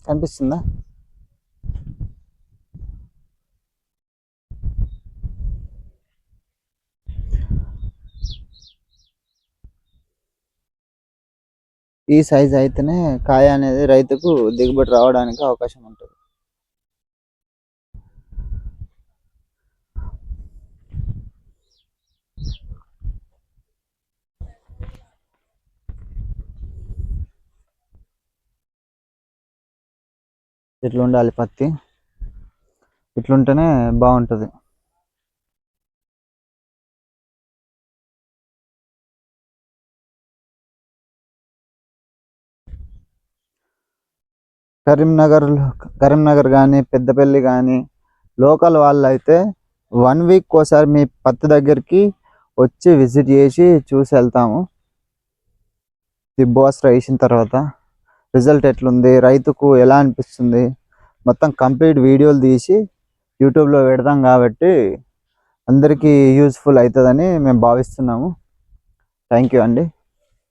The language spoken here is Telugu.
కనిపిస్తుందా? ఈ సైజ్ అయితేనే కాయ అనేది రైతుకు దిగుబడి రావడానికి అవకాశం ఉంటుంది. ఇట్లా ఉండాలి పత్తి, ఇట్లుంటేనే బాగుంటుంది. కరీంనగర్ కానీ పెద్దపల్లి కానీ లోకల్ వాళ్ళు అయితే 1 వీక్ ఒకసారి మీ పత్తి దగ్గరికి వచ్చి విజిట్ చేసి చూసి వెళ్తాము. దిబ్బోస్త్ర వేసిన తర్వాత రిజల్ట్ ఎట్లుంది, రైతుకు ఎలా అనిపిస్తుంది, మొత్తం కంప్లీట్ వీడియోలు తీసి యూట్యూబ్లో పెడతాం కాబట్టి అందరికీ యూజ్ఫుల్ అవుతుందని మేము భావిస్తున్నాము. థ్యాంక్ యూ అండి.